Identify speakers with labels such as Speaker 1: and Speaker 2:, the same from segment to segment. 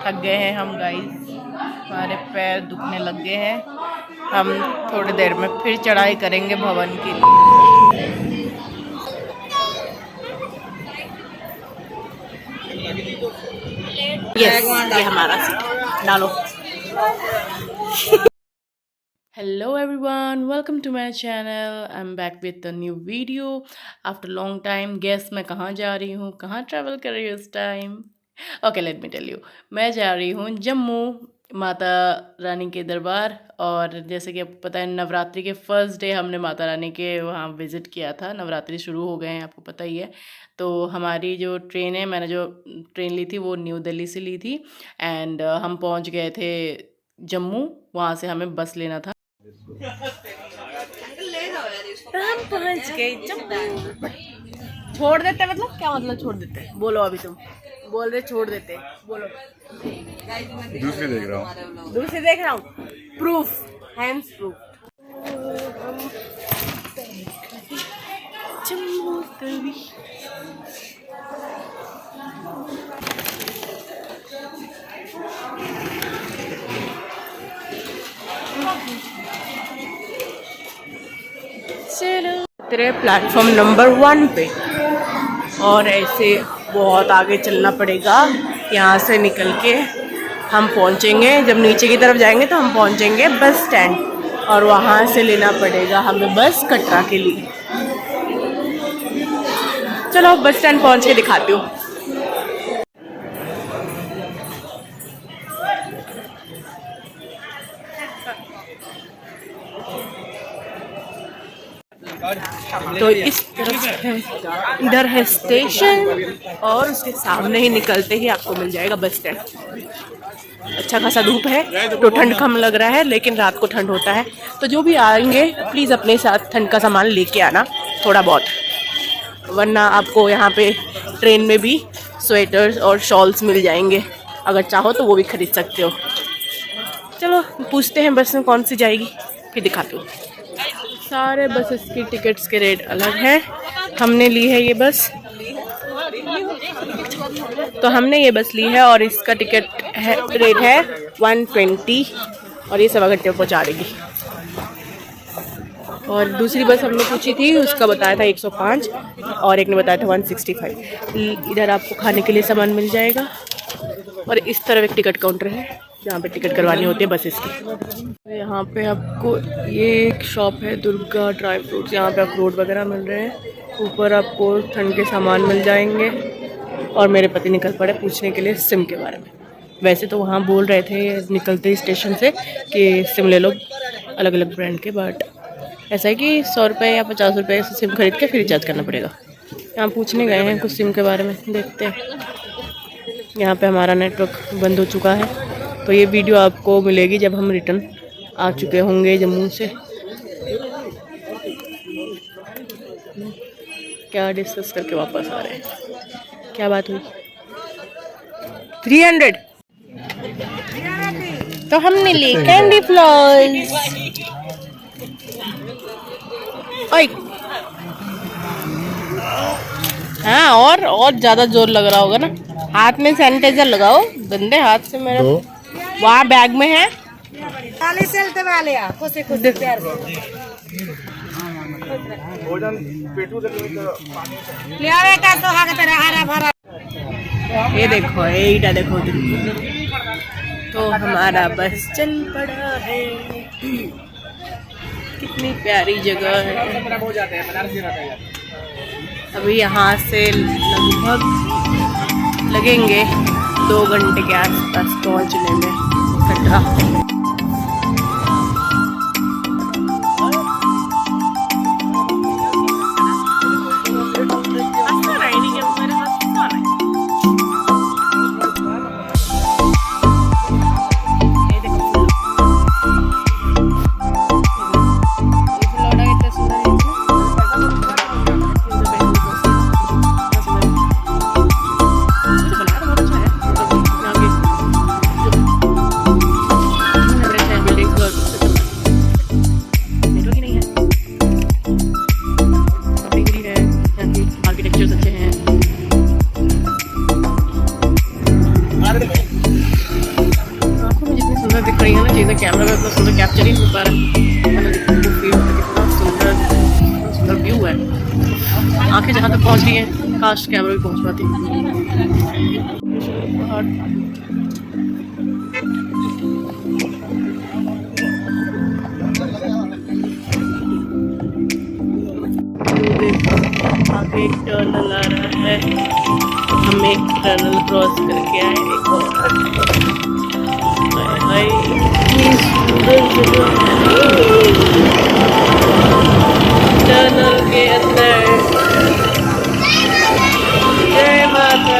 Speaker 1: थक गए हैं हम गाइस, हमारे पैर दुखने लग गए हैं। हम थोड़ी देर में फिर चढ़ाई करेंगे भवन के लिए। ये हमारा डालो। Hello everyone, welcome to my channel. I am back with a new video after long time. Guess मैं कहाँ जा रही हूँ, कहाँ ट्रैवल कर रही हूँ इस time? Okay, let me tell you. मैं जा रही हूँ जम्मू, माता रानी के दरबार। और जैसे कि आपको पता है, नवरात्रि के फर्स्ट डे हमने माता रानी के वहाँ विज़िट किया था। नवरात्रि शुरू हो गए हैं, आपको पता ही है। तो हमारी जो ट्रेन है, मैंने जो ट्रेन ली थी वो न्यू दिल्ली से ली थी। एंड हम पहुँच गए थे जम्मू, वहाँ से हमें बस लेना था। तो हम पहुँच गए जम्मू। छोड़ देते मतलब क्या मतलब छोड़ देते? बोलो, अभी तुम बोल रहे छोड़ देते, बोलो।
Speaker 2: दूसरे देख रहा हूँ,
Speaker 1: दूसरे देख रहा हूँ, proof, hands proof. Jammu Tawi चलो तेरे प्लेटफॉर्म नंबर 1 पे। और ऐसे बहुत आगे चलना पड़ेगा, यहाँ से निकल के हम पहुँचेंगे। जब नीचे की तरफ जाएंगे तो हम पहुँचेंगे बस स्टैंड, और वहाँ से लेना पड़ेगा हमें बस कटरा के लिए। चलो बस स्टैंड पहुँच के दिखाती हूँ। तो इस तरफ है, इधर है स्टेशन, और उसके सामने ही निकलते ही आपको मिल जाएगा बस स्टैंड। अच्छा खासा धूप है तो ठंड कम लग रहा है, लेकिन रात को ठंड होता है। तो जो भी आएंगे प्लीज़ अपने साथ ठंड का सामान लेके आना थोड़ा बहुत, वरना आपको यहाँ पे ट्रेन में भी स्वेटर्स और शॉल्स मिल जाएंगे। अगर चाहो तो वो भी खरीद सकते हो। चलो पूछते हैं बस में कौन सी जाएगी, फिर दिखाती हूँ। सारे बसेस की टिकट्स के रेट अलग हैं। हमने ली है ये बस, तो हमने ये बस ली है और इसका टिकट है, रेट है 120, और ये 1.25 घंटे में पहुँचा देगी। और दूसरी बस हमने पूछी थी, उसका बताया था 105, और एक ने बताया था 165। इधर आपको खाने के लिए सामान मिल जाएगा, और इस तरफ एक टिकट काउंटर है जहाँ पे टिकट करवानी होती है बसेस की। यहाँ पे आपको ये एक शॉप है, दुर्गा ड्राई फ्रूट्स। यहाँ पे अखरोट वगैरह मिल रहे हैं। ऊपर आपको ठंड के सामान मिल जाएंगे। और मेरे पति निकल पड़े पूछने के लिए सिम के बारे में। वैसे तो वहाँ बोल रहे थे निकलते ही स्टेशन से कि सिम ले लो अलग अलग ब्रांड के, बट ऐसा है कि 100 रुपये या 50 रुपये से सिम खरीद के फिर रिचार्ज करना पड़ेगा। यहाँ पूछने गए हैं कुछ सिम के बारे में, देखते हैं। यहाँ पे हमारा नेटवर्क बंद हो चुका है, तो ये वीडियो आपको मिलेगी जब हम रिटर्न आ चुके होंगे जम्मू से। क्या डिस्कस करके वापस आ रहे हैं, क्या बात हुई? 300 तो हमने लिए कैंडी फ्लावर्स। ओए हाँ, और ज़्यादा जोर लग रहा होगा ना। हाथ में सैनिटाइजर लगाओ, गंदे हाथ से मेरे। वहाँ बैग में है। ये देखो, ये देखो, तो हमारा बस चल पड़ा है। कितनी प्यारी जगह है। अभी यहाँ से लगभग लगेंगे 2 घंटे के आसपास पहुँचने में कटरा। चीज़ है, कैमरा में अपना सुंदर कैप्चर ही नहीं हो पा रहा, कितना सुंदर व्यू है। आंखें जहाँ तक पहुँच रही हैं, काश कैमरा भी पहुँच पाती। आगे एक टनल आ रहा है, हम एक टनल क्रॉस करके आए, एक और टनल के अंदर। जय माता।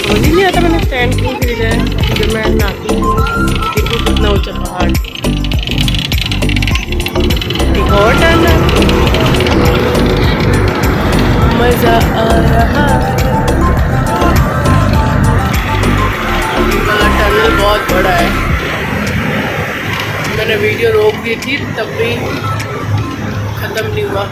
Speaker 1: समझ ही नहीं आता मैंने स्टैंड क्यों खरीदा है, जब मैं नहाती हूँ। देखो कितना ऊंचा पहाड़, एक और टनल, मजा आ रहा है। टनल बहुत बड़ा है, मैंने वीडियो रोक दी थी तब भी ख़त्म नहीं हुआ।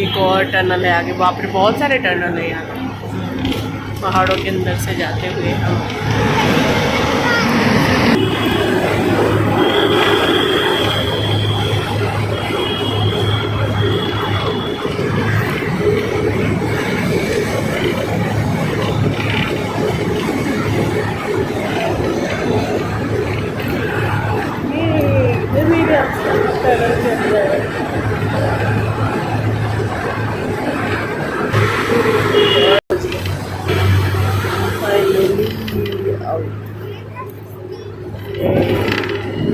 Speaker 1: एक और टनल है आगे, वहाँ पर बहुत सारे टनल है यहाँ पहाड़ों के अंदर से जाते हुए हम।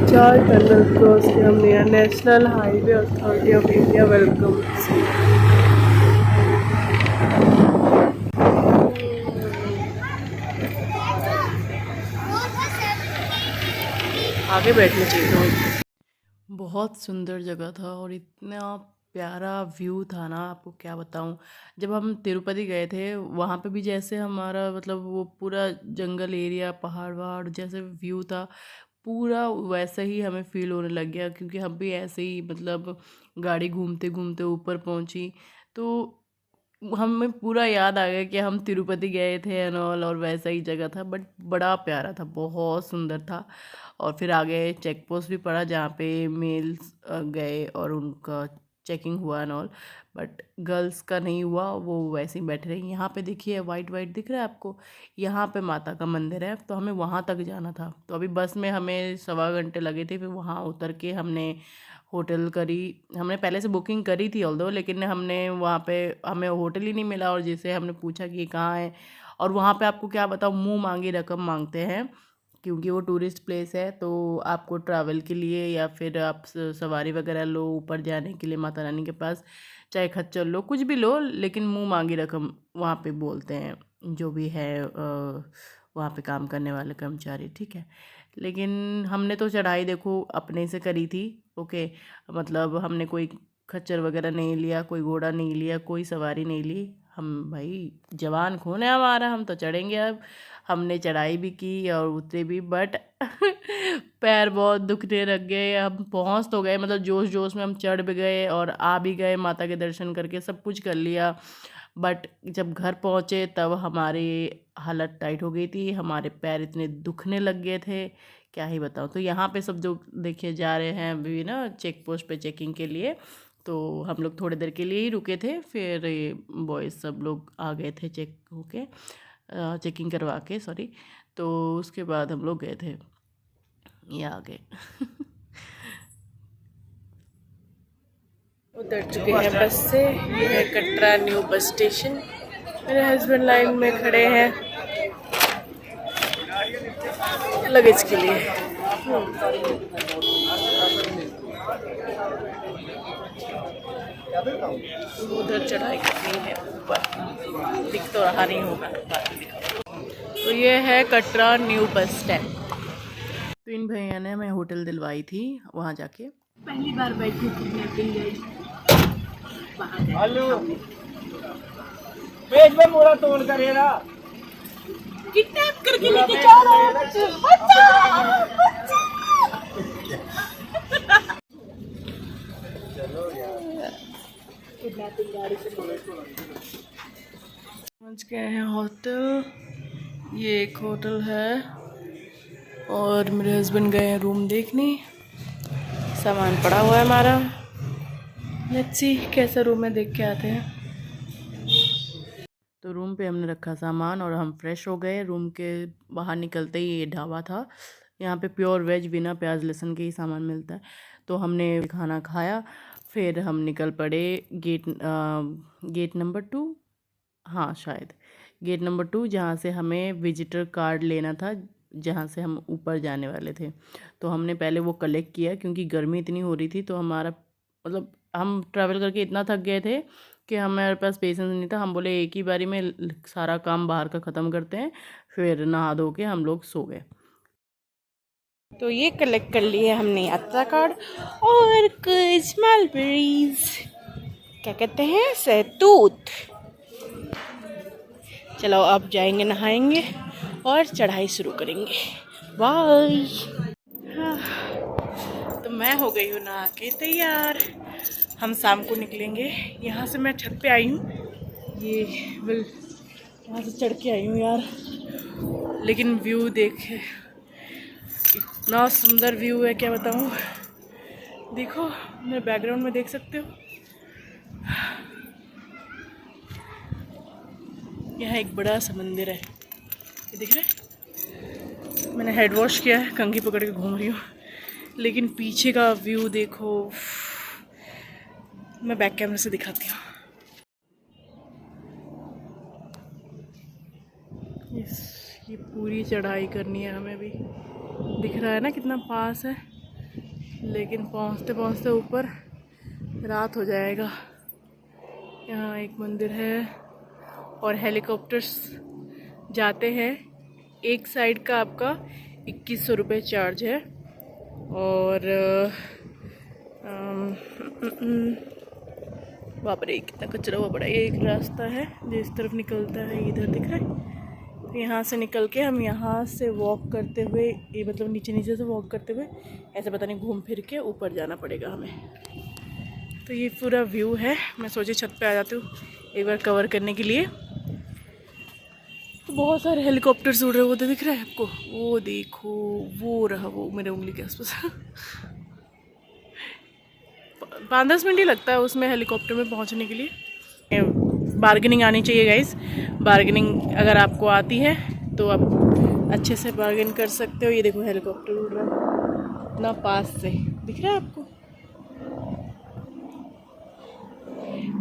Speaker 1: चार टनल क्रॉस के हमने यहाँ national highway authority of India welcome. आगे बैठना चाहिए था। बहुत सुंदर जगह था और इतना प्यारा व्यू था ना, आपको क्या बताऊं। जब हम तिरुपति गए थे वहाँ पे भी जैसे हमारा मतलब वो पूरा जंगल एरिया, पहाड़ वहाड़ जैसे व्यू था, पूरा वैसा ही हमें फील होने लग गया, क्योंकि हम भी ऐसे ही मतलब गाड़ी घूमते घूमते ऊपर पहुंची, तो हमें पूरा याद आ गया कि हम तिरुपति गए थे एंड ऑल, और वैसा ही जगह था। बट बड़ा प्यारा था, बहुत सुंदर था। और फिर आगे चेक पोस्ट भी पड़ा जहाँ पे मेल्स गए और उनका चेकिंग हुआ एंड ऑल, बट गर्ल्स का नहीं हुआ, वो वैसे ही बैठे रही। यहाँ पे देखिए वाइट वाइट दिख रहा है आपको, यहाँ पे माता का मंदिर है, तो हमें वहाँ तक जाना था। तो अभी बस में हमें 1.25 घंटे लगे थे, फिर वहाँ उतर के हमने होटल करी। हमने पहले से बुकिंग करी थी ऑल्दो, लेकिन हमने वहाँ पे हमें होटल ही नहीं मिला, और जिसे हमने पूछा कि कहाँ है, और वहाँ पे आपको क्या बताऊँ, मुँह मांगी रकम मांगते हैं, क्योंकि वो टूरिस्ट प्लेस है। तो आपको ट्रैवल के लिए या फिर आप सवारी वगैरह लो ऊपर जाने के लिए माता रानी के पास, चाहे खच्चर लो, कुछ भी लो, लेकिन मुँह मांगी रकम वहाँ पे बोलते हैं जो भी है वहाँ पे काम करने वाले कर्मचारी, ठीक है। लेकिन हमने तो चढ़ाई देखो अपने से करी थी, ओके, मतलब हमने कोई खच्चर वगैरह नहीं लिया, कोई घोड़ा नहीं लिया, कोई सवारी नहीं ली। हम भाई जवान खून है हमारा, हम तो चढ़ेंगे। अब हमने चढ़ाई भी की और उतरे भी, बट पैर बहुत दुखने लग गए। हम पहुंच तो गए, मतलब जोश जोश में हम चढ़ भी गए और आ भी गए, माता के दर्शन करके सब कुछ कर लिया। बट जब घर पहुंचे तब हमारी हालत टाइट हो गई थी, हमारे पैर इतने दुखने लग गए थे, क्या ही बताऊँ। तो यहाँ पे सब जो देखिए जा रहे हैं अभी ना चेक पोस्ट पे चेकिंग के लिए, तो हम लोग थोड़ी देर के लिए ही रुके थे, फिर बॉयज़ सब लोग आ गए थे चेक होके, चेकिंग करवा के, सॉरी। तो उसके बाद हम लोग गए थे, ये आ गए। उतर चुके हैं बस से, ये है कटरा न्यू बस स्टेशन। मेरे हस्बैंड लाइन में खड़े हैं लगेज के लिए। उधर चढ़ाई करनी है ऊपर, दिख तो रहा नहीं होगा बाद में दिखाऊंगा। तो ये है कटरा न्यू बस स्टैंड। तो इन भैया ने हमें होटल दिलवाई थी वहाँ जाके। पहली बार बैठी थी
Speaker 3: पेज में पूरा तोड़ करेगा,
Speaker 1: किडनैप करके लेके जा रहा है किडनैपिंग गाड़ी से पहुँच गए हैं होटल। ये एक होटल है और मेरे हस्बैंड गए हैं रूम देखने। सामान पड़ा हुआ है हमारा, लेट्स सी कैसा रूम है, देख के आते हैं। तो रूम पे हमने रखा सामान और हम फ्रेश हो गए। रूम के बाहर निकलते ही ये ढाबा था, यहाँ पे प्योर वेज बिना प्याज लहसुन के ही सामान मिलता है। तो हमने खाना खाया, फिर हम निकल पड़े गेट नंबर 2, हाँ शायद गेट नंबर 2, जहाँ से हमें विजिटर कार्ड लेना था, जहाँ से हम ऊपर जाने वाले थे। तो हमने पहले वो कलेक्ट किया क्योंकि गर्मी इतनी हो रही थी, तो हमारा मतलब हम ट्रैवल करके इतना थक गए थे कि हमारे पास पेशेंस नहीं था। हम बोले एक ही बारी में सारा काम बाहर का ख़त्म करते हैं, फिर नहा धो के हम लोग सो गए। तो ये कलेक्ट कर लिए हमने यात्रा कार्ड और कुछ मलबेरीज, क्या कहते हैं, सहतूत। चलो अब जाएंगे, नहाएंगे और चढ़ाई शुरू करेंगे। बाय। हाँ, तो मैं हो गई हूँ नहा के तैयार। हम शाम को निकलेंगे। यहाँ से मैं छत पे आई हूँ, ये यहाँ से चढ़ के आई हूँ यार, लेकिन व्यू देखे, इतना सुंदर व्यू है क्या बताऊँ। देखो मेरे बैकग्राउंड में देख सकते हो, यहाँ एक बड़ा सा मंदिर है, ये दिख रहा है। मैंने हेड वॉश किया है, कंघी पकड़ के घूम रही हूँ, लेकिन पीछे का व्यू देखो। मैं बैक कैमरे से दिखाती हूँ। ये पूरी चढ़ाई करनी है हमें भी, दिख रहा है ना कितना पास है, लेकिन पहुँचते पहुँचते ऊपर रात हो जाएगा। यहाँ एक मंदिर है और हेलीकॉप्टर्स जाते हैं। एक साइड का आपका 2100 रुपये चार्ज है। और बाप रे कितना कचरा हुआ पड़ा। ये एक रास्ता है जो इस तरफ निकलता है, इधर दिख रहा है। तो यहाँ से निकल के हम यहाँ से वॉक करते हुए, ये मतलब नीचे नीचे से वॉक करते हुए ऐसे पता नहीं घूम फिर के ऊपर जाना पड़ेगा हमें। तो ये पूरा व्यू है। मैं सोची छत पे आ जाती हूँ एक बार कवर करने के लिए। तो बहुत सारे हेलीकॉप्टर्स उड़ रहे होते दिख रहे हैं आपको, वो देखो, वो रहा वो मेरे उंगली के आसपास। 5-10 मिनट ही लगता है उसमें हेलीकॉप्टर में पहुंचने के लिए। बार्गेनिंग आनी चाहिए गाइस। बार्गेनिंग अगर आपको आती है तो आप अच्छे से बार्गेन कर सकते हो। ये देखो हेलीकॉप्टर उड़ रहा है इतना पास से, दिख रहा है आपको।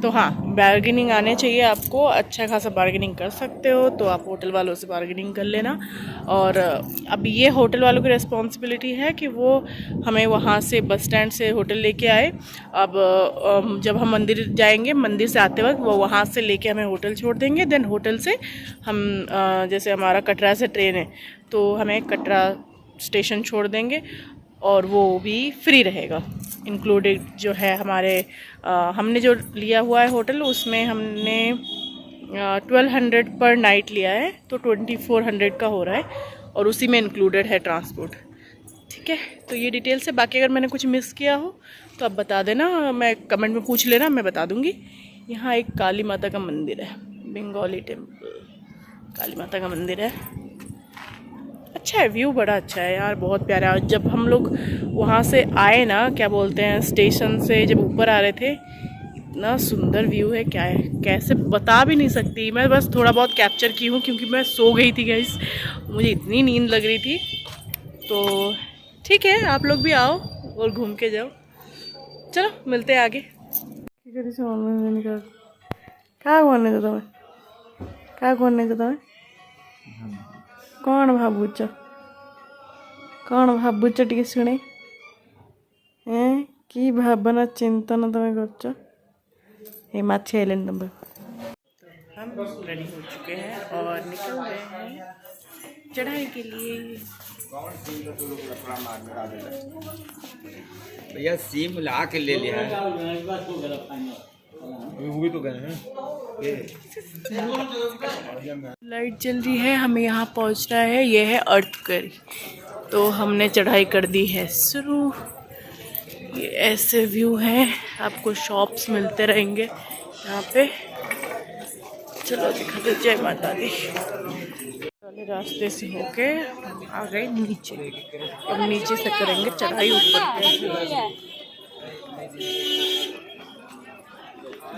Speaker 1: तो हाँ, बार्गेनिंग आने चाहिए आपको, अच्छा खासा बार्गेनिंग कर सकते हो तो आप होटल वालों से बार्गेनिंग कर लेना। और अब ये होटल वालों की रिस्पॉन्सिबिलिटी है कि वो हमें वहाँ से बस स्टैंड से होटल लेके आए। अब जब हम मंदिर जाएंगे, मंदिर से आते वक्त वो वहाँ से लेके हमें होटल छोड़ देंगे। देन होटल से हम जैसे हमारा कटरा से ट्रेन है तो हमें कटरा स्टेशन छोड़ देंगे और वो भी फ्री रहेगा। इंक्लूडेड जो है हमारे हमने जो लिया हुआ है होटल, उसमें हमने 1200 पर नाइट लिया है, तो 2400 का हो रहा है और उसी में इंक्लूडेड है ट्रांसपोर्ट। ठीक है, तो ये डिटेल से। बाकी अगर मैंने कुछ मिस किया हो तो आप बता देना, मैं कमेंट में पूछ लेना, मैं बता दूँगी। यहाँ एक काली माता का मंदिर है, बंगाली टेम्पल, काली माता का मंदिर है। अच्छा है, व्यू बड़ा अच्छा है यार, बहुत प्यारा। जब हम लोग वहाँ से आए ना, क्या बोलते हैं, स्टेशन से जब ऊपर आ रहे थे, इतना सुंदर व्यू है, क्या है, कैसे बता भी नहीं सकती। मैं बस थोड़ा बहुत कैप्चर की हूँ क्योंकि मैं सो गई थी गाइस, मुझे इतनी नींद लग रही थी। तो ठीक है, आप लोग भी आओ और घूम के जाओ। चलो मिलते हैं आगे। क्या करने जो तुम्हें, क्या करने जो तुम्हें, कौन भावुच, कौन भावुच टे शुणे कि भावना चिंतन तुम कर हिमाचल आइलैंड नंबर। हम रेडी हो चुके हैं और निकल रहे हैं चढ़ाई के लिए।
Speaker 3: भैया सिम ला के ले लिया है। वो भी तो गए हैं।
Speaker 1: लाइट जल रही है, हमें यहाँ पहुँचना है। ये है अर्थक्वेरी, तो हमने चढ़ाई कर दी है शुरू। ये ऐसे व्यू हैं, आपको शॉप्स मिलते रहेंगे यहाँ पे। चलो दिखाते, जय माता दी। वाले रास्ते से होके आ गए नीचे। अब नीचे से करेंगे चढ़ाई ऊपर पे।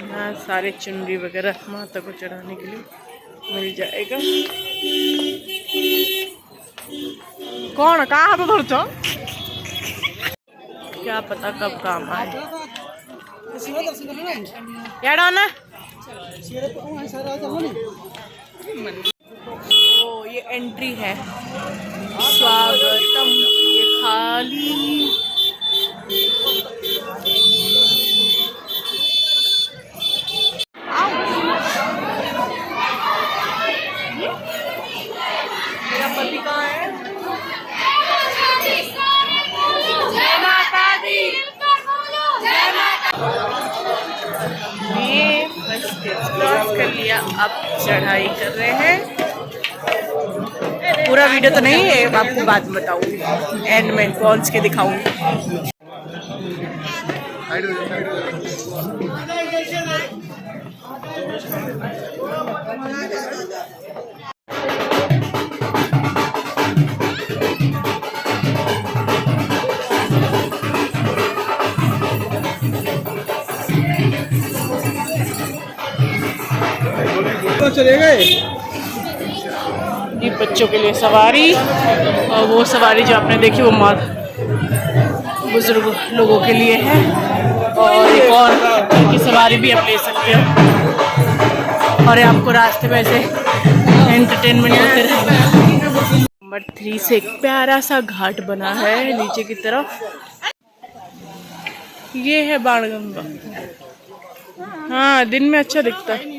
Speaker 1: यहाँ सारे चुनरी वगैरह माता को चढ़ाने के लिए मिल जाएगा। कौन कहाँ तो थोड़ा सा क्या पता कब काम आए। यार ना ओ ये एंट्री है, स्वागतम। ये खाली मेरा पति कहाँ है? जय माता दी। ये बस क्रॉस कर लिया, अब चढ़ाई कर रहे हैं। पूरा वीडियो तो नहीं है, आपको बाद में बताऊंगी, एंड में पहुंच के दिखाऊंगी।
Speaker 3: चले गए।
Speaker 1: ये बच्चों के लिए सवारी, और वो सवारी जो आपने देखी वो बुजुर्ग लोगों के लिए है। और एक और की सवारी भी आप ले सकते हो, और आपको रास्ते में ऐसे एंटरटेनमेंट होते रहेगा। नंबर 3 से एक प्यारा सा घाट बना है नीचे की तरफ। ये है बाणगंगा। हाँ, दिन में अच्छा दिखता है।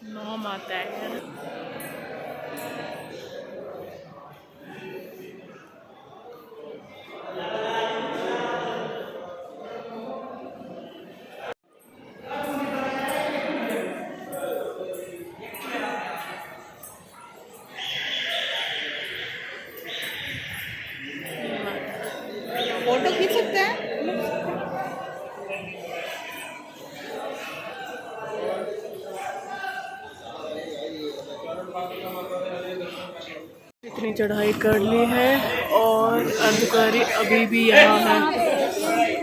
Speaker 1: नौ माता है। फोटो खींच सकते हैं। इतनी चढ़ाई कर ली है और अर्धकुंवारी अभी भी यहाँ है।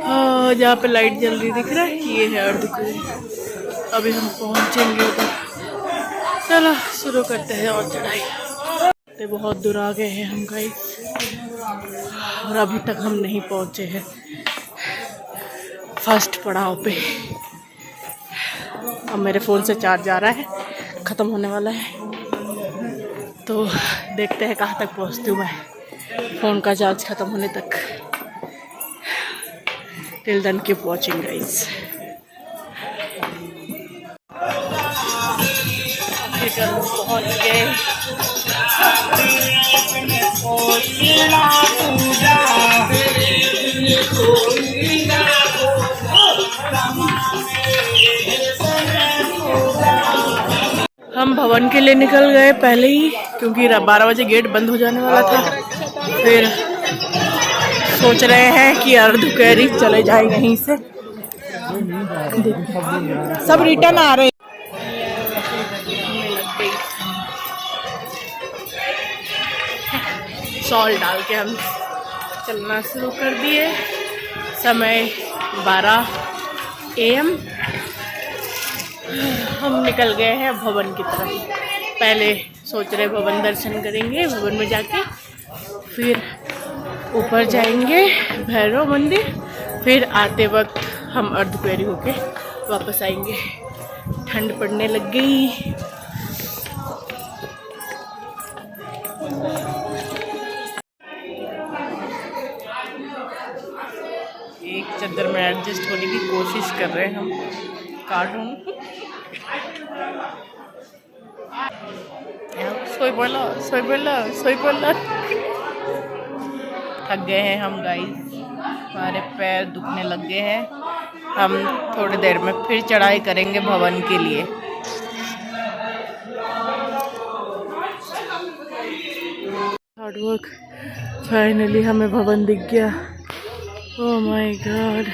Speaker 1: हाँ, जहाँ पे लाइट जल रही दिख रहा है, ये है अर्धकुंवारी। अभी हम पहुँचेंगे उधर। चलो शुरू करते हैं और चढ़ाई। तो बहुत दूर आ गए हैं हम गाइस, और अभी तक हम नहीं पहुँचे हैं फर्स्ट पड़ाव पे। अब मेरे फ़ोन से चार्ज आ रहा है, ख़त्म होने वाला है, तो देखते हैं कहाँ तक पहुँचती हूँ मैं फ़ोन का चार्ज ख़त्म होने तक। Till then keep watching guys. पहुँच गए। हम भवन के लिए निकल गए पहले ही, क्योंकि 12 बजे गेट बंद हो जाने वाला था। फिर सोच रहे हैं कि अर्धकुंवारी चले जाए यहीं से। सब रिटर्न आ रहे हैं। शॉल डाल के हम चलना शुरू कर दिए। समय 12 AM। हम निकल गए हैं भवन की तरफ। पहले सोच रहे भवन दर्शन करेंगे, भवन में जाके फिर ऊपर जाएंगे भैरव मंदिर, फिर आते वक्त हम अर्धकुंवारी होके वापस आएंगे। ठंड पड़ने लग गई। एडजस्ट होने की कोशिश कर रहे हैं हम। कार्टून सोई बोला। थक गए हैं हम गाइस, हमारे पैर दुखने लग गए हैं। हम थोड़ी देर में फिर चढ़ाई करेंगे भवन के लिए। हार्ड वर्क, फाइनली हमें भवन दिख गया। ओह माय गॉड,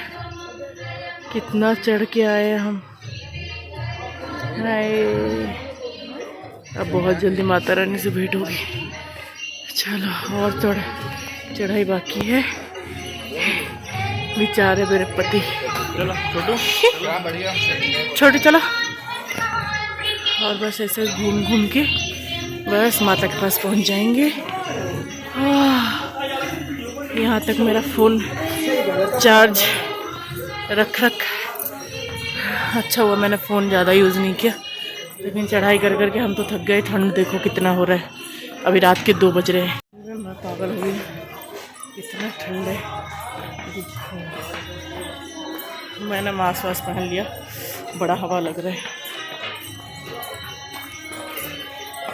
Speaker 1: कितना चढ़ के आए हम। हाय, अब बहुत जल्दी माता रानी से भेंट होगी। चलो और चढ़ाई बाकी है। बेचारे मेरे पति।
Speaker 2: चलो
Speaker 1: छोटू चलो। और बस ऐसे घूम के बस माता के पास पहुंच जाएंगे। यहाँ तक मेरा फ़ोन चार्ज रख अच्छा हुआ मैंने फ़ोन ज़्यादा यूज़ नहीं किया। लेकिन चढ़ाई कर के हम तो थक गए। ठंड देखो कितना हो रहा है। अभी रात के 2 बज रहे हैं। मैं पागल हो गई, इतना ठंड है। मैंने मास्क वास्क पहन लिया, बड़ा हवा लग रहा है।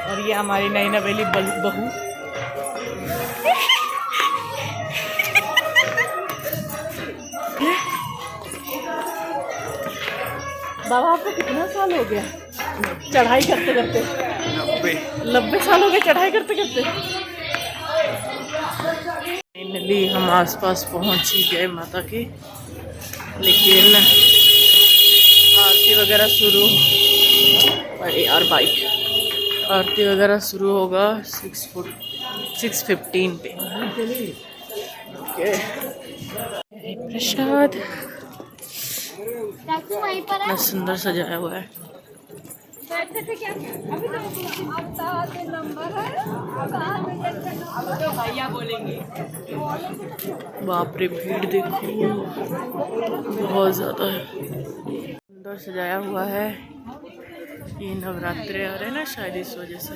Speaker 1: और ये हमारी नई नवेली बहू। बाबा आपको कितना साल हो गया चढ़ाई करते करते? 90 साल हो गए चढ़ाई करते करते। फाइनली हम आसपास पहुंच ही गए माता के। लेकिन आरती वगैरह शुरू, अरे यार बाइक, आरती वगैरह शुरू होगा 6:15 पे। ओके, प्रसाद इतना सुंदर सजाया हुआ है। बाप रे, भीड़ देखो बहुत ज़्यादा है। सुंदर सजाया हुआ है। ये नवरात्रे आ रहे हैं ना, शायद इस वजह से।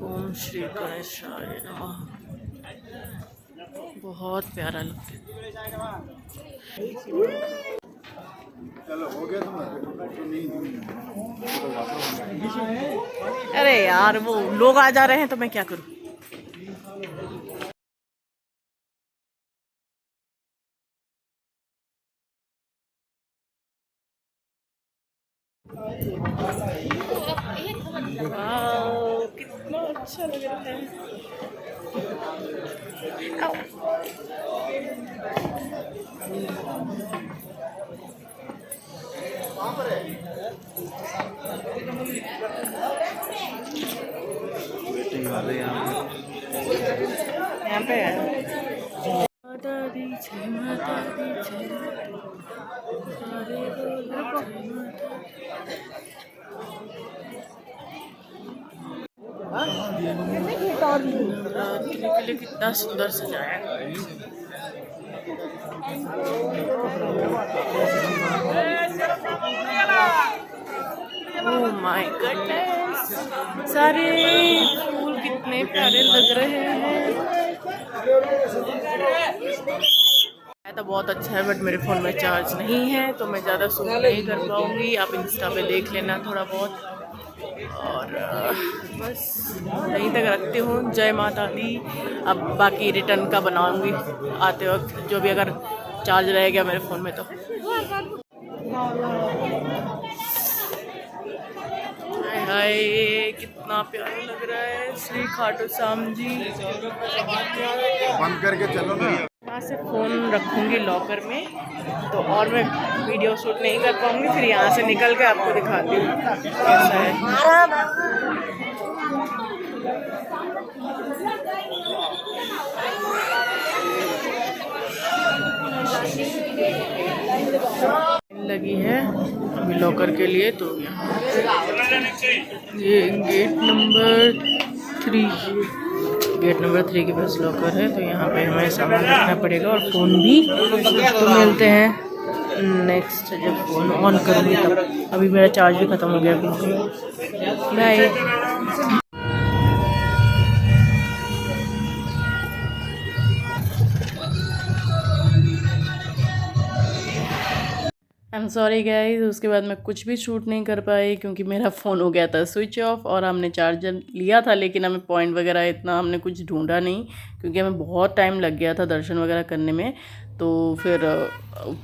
Speaker 1: ओम श्री गणेशाय नमः। बहुत प्यारा लगता है। अरे यार, वो लोग आ जा रहे हैं तो मैं क्या करूं। कितना अच्छा लग रहा है। यहाँ पे है माता दी जय, माता दी जय, नवरात्रि के लिए कितना सुंदर सजाया है। ओह माय गॉडनेस, सारे फूल कितने प्यारे लग रहे हैं। तो बहुत अच्छा है, बट मेरे फ़ोन में चार्ज नहीं है तो मैं ज़्यादा शूट नहीं कर पाऊँगी। आप इंस्टा पे देख लेना थोड़ा बहुत। और बस यहीं तक रखती हूँ। जय माता दी। अब बाकी रिटर्न का बनाऊँगी आते वक्त, जो भी अगर चार्ज रह गया मेरे फ़ोन में तो। हाय हाय, कितना प्यारा लग रहा है। श्री खाटू श्याम जी।
Speaker 2: बंद करके चलो ना।
Speaker 1: यहाँ से फ़ोन रखूँगी लॉकर में तो और मैं वीडियो शूट नहीं कर पाऊँगी। फिर यहाँ से निकल के आपको दिखाती हूँ कैसा है। लगी है अभी लॉकर के लिए। तो यहाँ ये गेट नंबर 3 के पास लॉकर है। तो यहाँ पे हमें सामान रखना पड़ेगा और फ़ोन भी। तो मिलते हैं नेक्स्ट जब फ़ोन ऑन करूँगी तब। अभी मेरा चार्ज भी ख़त्म हो गया बिल्कुल। Bye. I am sorry guys, उसके बाद मैं कुछ भी शूट नहीं कर पाई क्योंकि मेरा फ़ोन हो गया था स्विच ऑफ और हमने चार्जर लिया था लेकिन हमें पॉइंट वगैरह इतना हमने कुछ ढूंढा नहीं क्योंकि हमें बहुत टाइम लग गया था दर्शन वगैरह करने में। तो फिर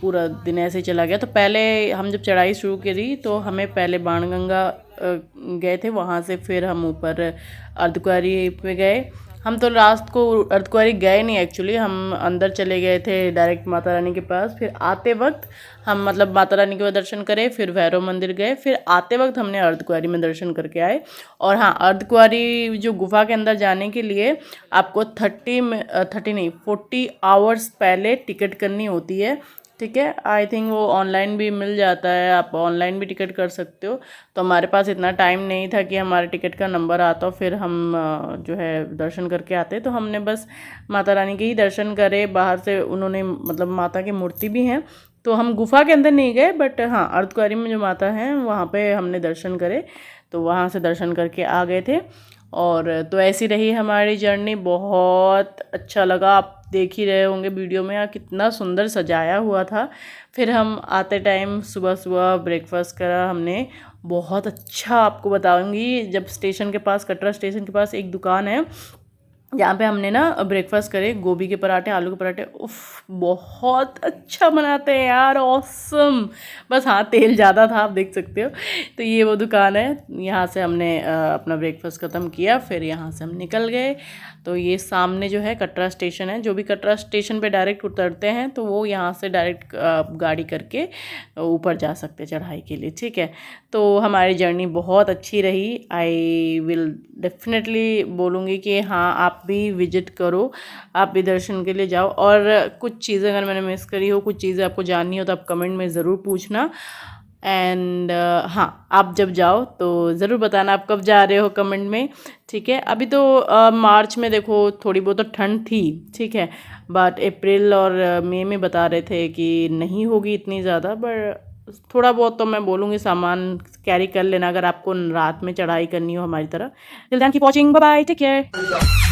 Speaker 1: पूरा दिन ऐसे ही चला गया। तो पहले हम जब चढ़ाई शुरू करी तो हमें पहले बाणगंगा गए थे, वहाँ से फिर हम ऊपर अर्धकुंवारी पे गए। हम तो लास्ट को अर्धकुंवारी गए नहीं एक्चुअली, हम अंदर चले गए थे डायरेक्ट माता रानी के पास। फिर आते वक्त हम मतलब माता रानी के दर्शन करे, फिर भैरव मंदिर गए, फिर आते वक्त हमने अर्धकुंवारी में दर्शन करके आए। और हाँ, अर्धकुंवारी जो गुफा के अंदर जाने के लिए आपको 40 आवर्स पहले टिकट करनी होती है, ठीक है। आई थिंक वो ऑनलाइन भी मिल जाता है, आप ऑनलाइन भी टिकट कर सकते हो। तो हमारे पास इतना टाइम नहीं था कि हमारे टिकट का नंबर आता फिर हम जो है दर्शन करके आते। तो हमने बस माता रानी के ही दर्शन करे। बाहर से उन्होंने मतलब माता की मूर्ति भी हैं, तो हम गुफा के अंदर नहीं गए, बट हाँ अर्धकुंवारी में जो माता हैं वहाँ पे हमने दर्शन करे, तो वहाँ से दर्शन करके आ गए थे। और तो ऐसी रही हमारी जर्नी, बहुत अच्छा लगा। आप देख ही रहे होंगे वीडियो में यार कितना सुंदर सजाया हुआ था। फिर हम आते टाइम सुबह सुबह ब्रेकफास्ट करा हमने, बहुत अच्छा। आपको बताऊंगी, जब स्टेशन के पास, कटरा स्टेशन के पास एक दुकान है जहाँ पे हमने ना ब्रेकफास्ट करे, गोभी के पराठे, आलू के पराठे, उफ बहुत अच्छा बनाते हैं यार, ऑसम। बस हाँ तेल ज़्यादा था, आप देख सकते हो। तो ये वो दुकान है, यहाँ से हमने अपना ब्रेकफास्ट ख़त्म किया, फिर यहाँ से हम निकल गए। तो ये सामने जो है कटरा स्टेशन है, जो भी कटरा स्टेशन पे डायरेक्ट उतरते हैं तो वो यहाँ से डायरेक्ट गाड़ी करके ऊपर जा सकते हैं चढ़ाई के लिए, ठीक है। तो हमारी जर्नी बहुत अच्छी रही। आई विल डेफिनेटली बोलूँगी कि हाँ आप भी विजिट करो, आप भी दर्शन के लिए जाओ। और कुछ चीज़ें अगर मैंने मिस करी हो, कुछ चीज़ें आपको जाननी हो तो आप कमेंट में ज़रूर पूछना। एंड हाँ, आप जब जाओ तो ज़रूर बताना आप कब जा रहे हो कमेंट में, ठीक है। अभी तो मार्च में देखो थोड़ी बहुत तो ठंड थी, ठीक है, बट अप्रैल और मई में बता रहे थे कि नहीं होगी इतनी ज़्यादा। बट थोड़ा बहुत तो मैं बोलूँगी सामान कैरी कर लेना अगर आपको रात में चढ़ाई करनी हो हमारी तरह। Till then keep watching, bye bye, take care.